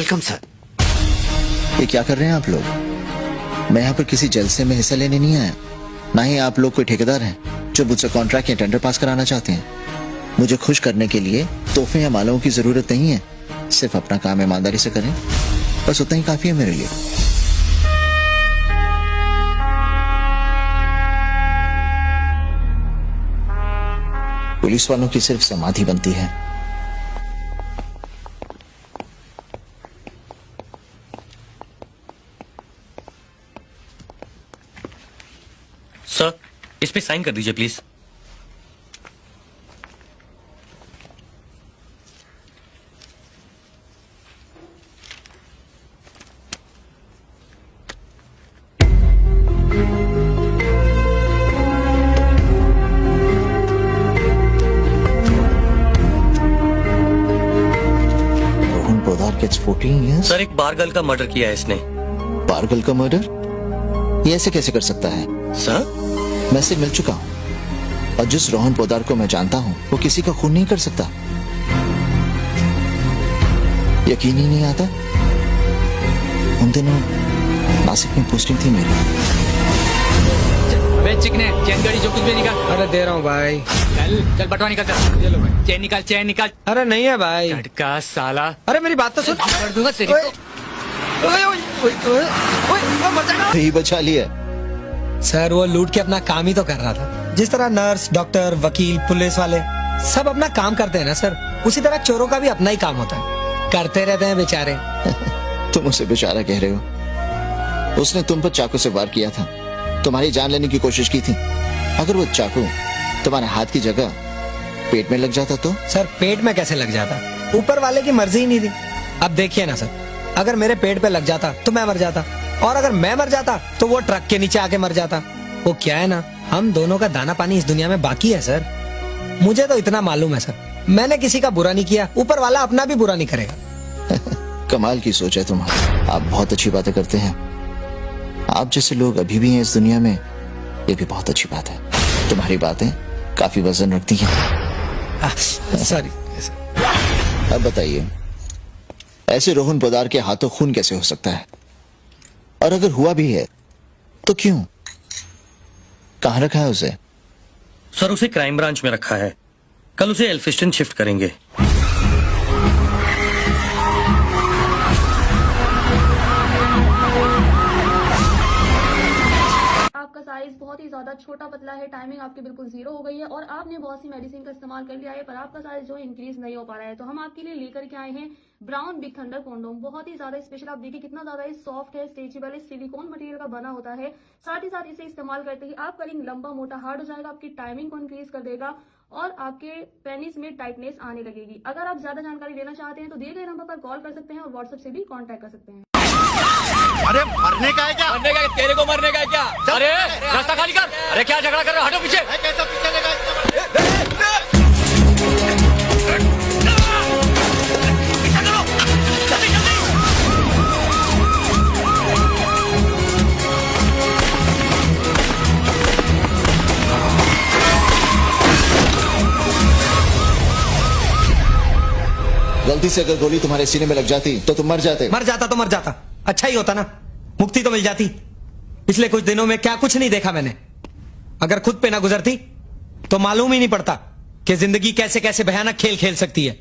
Welcome sir. ये क्या कर रहे हैं आप लोग? मैं यहाँ पर किसी जलसे में हिस्सा लेने नहीं आया। ना ही आप लोग कोई ठेकेदार हैं जो मुझसे कॉन्ट्रैक्ट या टेंडर पास कराना चाहते हैं। मुझे खुश करने के लिए तोहफे या मालाओं की जरूरत नहीं है। सिर्फ अपना काम ईमानदारी से करें, बस उतना ही काफी है मेरे लिए। पुलिस वालों की सिर्फ समाधि बनती है। सर, इस पे साइन कर दीजिए please. Rohan Podar gets 14 years? Sir, एक बारगल का मर्डर किया है इसने। बारगल का मर्डर? ये ऐसे कैसे कर सकता है? सर, मैं से मिल चुका हूँ और जिस रोहन पोदार को मैं जानता हूँ वो किसी का खून नहीं कर सकता। यकीन ही नहीं आता। उन दिनों नासिक में पोस्टिंग थी मेरी। चिकने चैन गाड़ी जो कुछ भी निकाल। अरे दे रहा हूँ भाई। चल बटवा निकाल कर। चलो भाई, चैन निकाल, चैन निकाल। अरे नहीं है भाई। झटका साला। अरे मेरी बात तो सुन। कर दूंगा तेरी ओए, को। ओए, ओए, ओए, ओए, ओए, मर जाएगा। यही बचा लिया। सर वो लूट के अपना काम ही तो कर रहा था। जिस तरह नर्स, डॉक्टर, वकील, पुलिस वाले सब अपना काम करते हैं ना सर, उसी तरह चोरों का भी अपना ही काम होता है। करते रहते हैं बेचारे। तुम उसे बेचारा कह रहे हो? उसने तुम पर चाकू से वार किया था, तुम्हारी जान लेने की कोशिश की थी। अगर वो चाकू तुम्हारे हाथ की जगह पेट में लग जाता तो? सर पेट में कैसे लग जाता? ऊपर वाले की मर्जी ही नहीं थी। अब देखिए ना सर, अगर मेरे पेट पे लग जाता तो मैं मर जाता, और अगर मैं मर जाता तो वो ट्रक के नीचे आके मर जाता। वो क्या है ना, हम दोनों का दाना पानी इस दुनिया में बाकी है सर। मुझे तो इतना मालूम है सर, मैंने किसी का बुरा नहीं किया, ऊपर वाला अपना भी बुरा नहीं करेगा। कमाल की सोच है तुम्हारी। आप बहुत अच्छी बातें करते हैं। आप जैसे लोग अभी भी हैं इस दुनिया में, ये भी बहुत अच्छी बात है। तुम्हारी बातें काफी वजन रखती हैं। सॉरी। अब बताइए, ऐसे रोहन पोदार के हाथों खून कैसे हो सकता है? और अगर हुआ भी है तो क्यों? कहां रखा है उसे? सर उसे क्राइम ब्रांच में रखा है। कल उसे एल्फिस्टन शिफ्ट करेंगे। आपका साइज बहुत ही ज्यादा छोटा पतला है, टाइमिंग आपकी बिल्कुल जीरो हो गई है और आपने बहुत सी मेडिसिन का इस्तेमाल कर लिया है पर आपका साइज जो इंक्रीज नहीं हो पा रहा है। तो हम आपके लिए लेकर के आए हैं ब्राउन बिग थंडर कॉन्डोम। बहुत ही ज्यादा स्पेशल। आप देखिए कितना ज्यादा सॉफ्ट है, स्ट्रेचेबल है, सिलिकॉन मटेरियल का बना होता है। साथ ही साथ इसे इस्तेमाल करते ही आपका रिंग लंबा मोटा हार्ड हो जाएगा, आपकी टाइमिंग को इंक्रीज कर देगा और आपके पेनिस में टाइटनेस आने लगेगी। अगर आप ज्यादा जानकारी लेना चाहते हैं तो दिए गए नंबर पर कॉल कर सकते हैं और व्हाट्सएप से भी कॉन्टैक्ट कर सकते हैं। अरे मरने का है क्या? मरने का, तेरे को मरने का है क्या? अरे रास्ता खाली कर। अरे क्या झगड़ा कर रहे हो? हटो पीछे। कैसा पीछे लगा? गलती से अगर गोली तुम्हारे सीने में लग जाती तो तुम मर जाते। मर जाता तो मर जाता, अच्छा ही होता ना, मुक्ति तो मिल जाती। पिछले कुछ दिनों में क्या कुछ नहीं देखा मैंने। अगर खुद पे ना गुजरती तो मालूम ही नहीं पड़ता कि जिंदगी कैसे कैसे भयानक खेल खेल सकती है।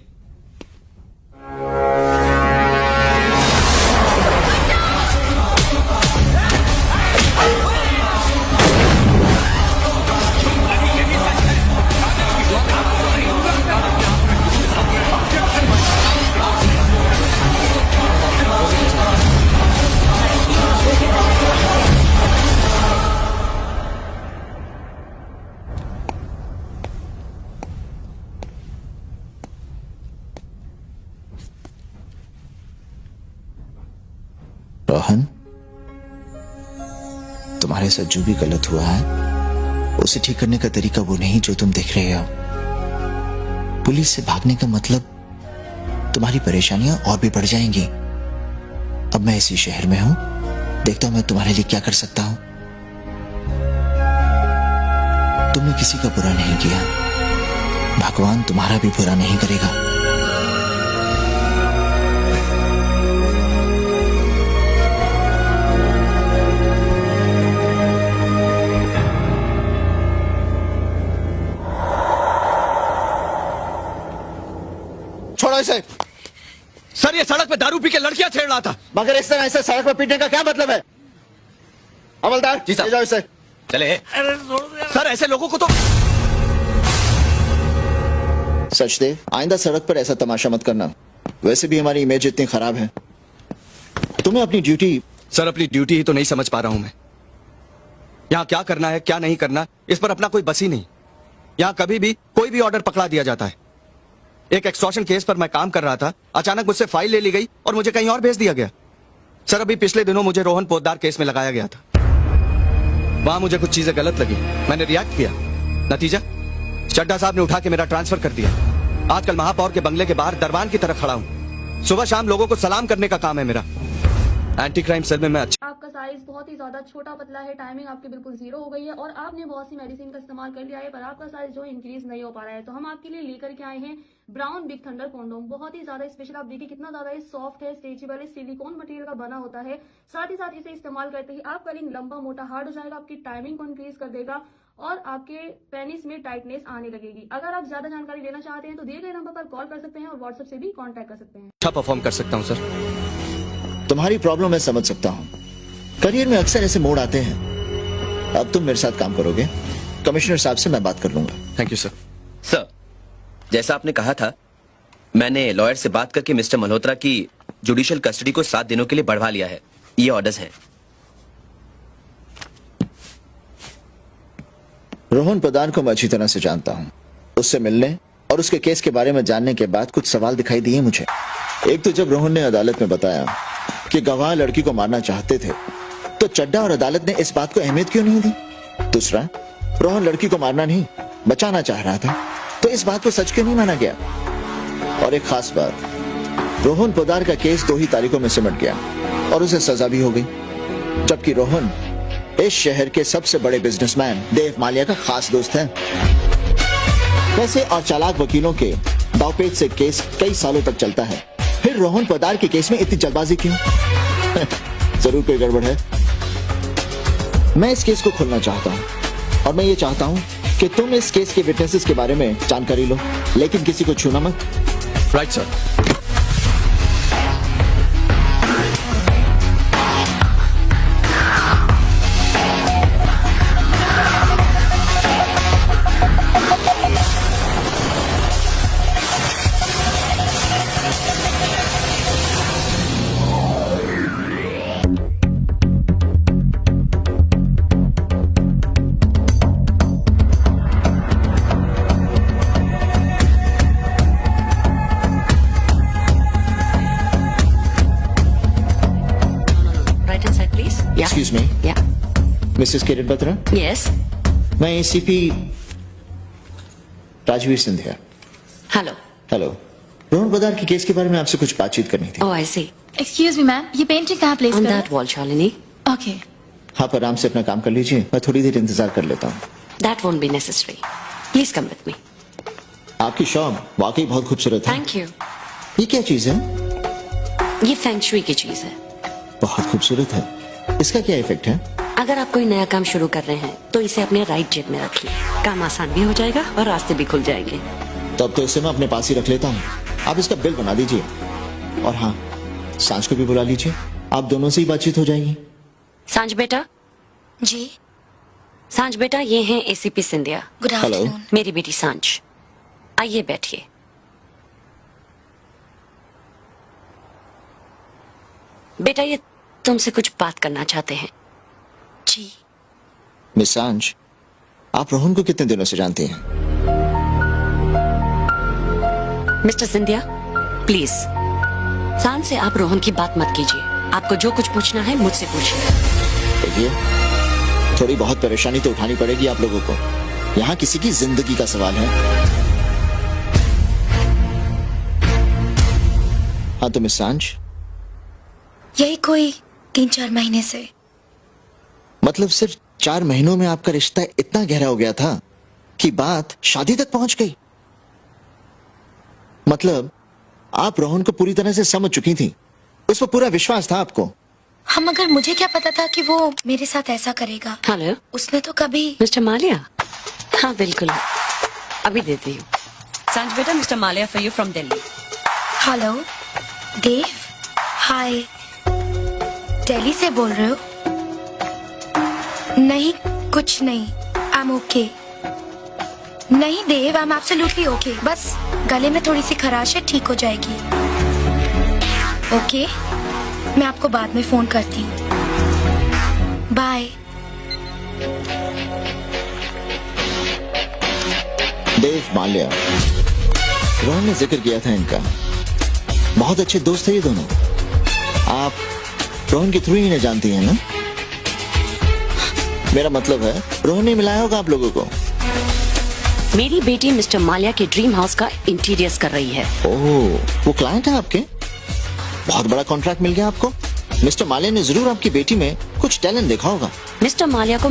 रोहन, तुम्हारे साथ जो भी गलत हुआ है उसे ठीक करने का तरीका वो नहीं जो तुम देख रहे हो। पुलिस से भागने का मतलब तुम्हारी परेशानियां और भी बढ़ जाएंगी। अब मैं इसी शहर में हूं, देखता हूं मैं तुम्हारे लिए क्या कर सकता हूं। तुमने किसी का बुरा नहीं किया, भगवान तुम्हारा भी बुरा नहीं करेगा। सर ये सड़क पे दारू पी के लड़कियां छेड़ रहा था। मगर इस तरह ऐसे सड़क पर पीटने का क्या मतलब है? हवलदार जी साहब। ले जाओ इसे। चले सर ऐसे लोगों को तो सचदेव, आइंदा सड़क पर ऐसा तमाशा मत करना। वैसे भी हमारी इमेज इतनी खराब है। तुम्हें अपनी ड्यूटी सर अपनी ड्यूटी ही तो नहीं समझ पा रहा हूं मैं। यहाँ क्या करना है क्या नहीं करना इस पर अपना कोई बस ही नहीं। यहाँ कभी भी कोई भी ऑर्डर पकड़ा दिया जाता है। एक एक्सटॉर्शन केस पर मैं काम कर रहा था, अचानक मुझसे फाइल ले ली गई और मुझे कहीं और भेज दिया गया। सर अभी पिछले दिनों मुझे रोहन पोद्दार केस में लगाया गया था। वहां मुझे कुछ चीजें गलत लगी, मैंने रिएक्ट किया। नतीजा चड्ढा साहब ने उठा के मेरा ट्रांसफर कर दिया। आजकल महापौर के बंगले के बाहर दरबान की तरह खड़ा हूँ। सुबह शाम लोगों को सलाम करने का काम है मेरा। एंटी क्राइम सेल में मैं अच्छा। आपका साइज बहुत ही ज्यादा छोटा पतला है, टाइमिंग आपकी बिल्कुल जीरो हो गई है और आपने बहुत सी मेडिसिन का इस्तेमाल कर लिया है पर आपका साइज जो इंक्रीज नहीं हो पा रहा है। तो हम आपके लिए लेकर के आए हैं ब्राउन बिग थंडर कॉन्डोम। बहुत ही ज्यादा स्पेशल, आप देखिए कितना ज्यादा ये सॉफ्ट है, स्ट्रेचेबल है, सिलिकॉन मटेरियल का बना होता है। साथ ही साथ इसे इस्तेमाल करते ही आपका रिंग लंबा मोटा हार्ड हो जाएगा, आपकी टाइमिंग को इंक्रीज कर देगा और आपके पेनिस में टाइटनेस आने लगेगी। अगर आप ज्यादा जानकारी लेना चाहते हैं तो दिए गए नंबर पर कॉल कर सकते हैं और व्हाट्सएप से भी कॉन्टैक्ट कर सकते हैं। अच्छा परफॉर्म कर सकता हूँ सर। तुम्हारी प्रॉब्लम मैं समझ सकता हूँ। करियर में अक्सर ऐसे मोड़ आते हैं। अब तुम मेरे साथ काम करोगे, कमिश्नर साहब से मैं बात कर लूंगा। Thank you sir. सर जैसा आपने कहा था, मैंने लॉयर से बात करके मिस्टर मल्होत्रा की जुडिशियल कस्टडी को 7 दिनों के लिए बढ़वा लिया है। ये ऑर्डर्स हैं। रोहन पोद्दार को मैं अच्छी तरह से जानता हूँ। उससे मिलने और उसके केस के बारे में जानने के बाद कुछ सवाल दिखाई दिए मुझे। एक तो जब रोहन ने अदालत में बताया कि गवाह लड़की को मारना चाहते थे तो चड्ढा और अदालत ने इस बात को अहमियत क्यों नहीं दी? दूसरा, रोहन लड़की को मारना नहीं बचाना चाह रहा था तो इस बात को सच क्यों नहीं माना गया? और एक खास बात, रोहन पोद्दार का केस 2 ही तारीखों में सिमट गया और उसे सजा भी हो गई, जबकि रोहन इस शहर के सबसे बड़े बिजनेसमैन देव मालिया का खास दोस्त है। पैसे और चालाक वकीलों के दावपेच से केस कई सालों तक चलता है, फिर रोहन पोद्दार के केस में इतनी जल्दबाजी क्यों? जरूर कोई गड़बड़ है। मैं इस केस को खोलना चाहता हूँ और मैं ये चाहता हूँ कि तुम इस केस के विटनेसेस के बारे में जानकारी लो, लेकिन किसी को छूना मत। Right sir. Right hand side, please. Yeah. Excuse me. Yeah. Mrs Kiran Batra, Yes. मैं ACP Rajveer Scindia. Hello. Hello. Rohan Poddar के केस के बारे में आपसे कुछ बातचीत करनी थी। Oh, I see. Excuse me ma'am, ये पेंटिंग कहाँ प्लेस On कर that wall, Shalini. ओके। आप आराम से अपना काम कर लीजिए, मैं थोड़ी देर इंतजार कर लेता हूँ। That won't be necessary. Please come with me. आपकी शॉप वाकई बहुत खूबसूरत है। Thank you. ये क्या चीज है? ये फेंग शुई की चीज है। बहुत खूबसूरत है। इसका क्या इफेक्ट है? अगर आप कोई नया काम शुरू कर रहे हैं तो इसे अपने राइट जेब में रखिए। काम आसान भी हो जाएगा और रास्ते भी खुल जाएंगे। तब तो इसे मैं अपने पास ही रख लेता हूँ। आप इसका बिल बना दीजिए और हाँ, सांझ को भी बुला लीजिए, आप दोनों से ही बातचीत हो जाएगी। सांझ बेटा, जी सांझ बेटा, ये हैं ACP Scindia. Good hello. Afternoon. मेरी बेटी सांझ। आइए बैठिए। बेटा ये तुमसे कुछ बात करना चाहते हैं। जी मिस सांझ, आप रोहन को कितने दिनों से जानती हैं? मिस्टर सिंधिया, प्लीज सांझ से आप रोहन की बात मत कीजिए। आपको जो कुछ पूछना है मुझसे पूछिए। देखिए, थोड़ी बहुत परेशानी तो उठानी पड़ेगी आप लोगों को। यहाँ किसी की जिंदगी का सवाल है। हाँ तो मिस सांझ, यही कोई 3-4 महीने से। मतलब सिर्फ 4 महीनों में आपका रिश्ता इतना गहरा हो गया था कि बात शादी तक पहुंच गई। मतलब आप रोहन को पूरी तरह से समझ चुकी थी, उस पर पूरा विश्वास था आपको। हम मगर मुझे क्या पता था कि वो मेरे साथ ऐसा करेगा। हेलो उसने तो कभी। मिस्टर मालिया। हाँ बिल्कुल, अभी देती हूँ। सांझ बेटा, mister Malia for you from Delhi. Hello Dev, hi. Delhi से बोल रहे हो? नहीं, कुछ नहीं। I am okay. नहीं Dev, I am absolutely okay. बस गले में थोड़ी सी खराश है, ठीक हो जाएगी। ओके, मैं आपको बाद में फोन करती हूँ। बाय। देव माल्या, रोहन ने जिक्र किया था इनका। बहुत अच्छे दोस्त थे ये दोनों। आप रोहन के थ्रू ही इन्हें जानती हैं ना? मेरा मतलब है रोहन ने मिलाया होगा आप लोगों को। मेरी बेटी मिस्टर माल्या के ड्रीम हाउस का इंटीरियर्स कर रही है। ओह, वो क्लाइंट है आपके? बहुत बड़ा कॉन्ट्रैक्ट मिल गया आपको। मिस्टर माल्या ने जरूर आपकी बेटी में कुछ टैलेंट देखा होगा। मिस्टर माल्या को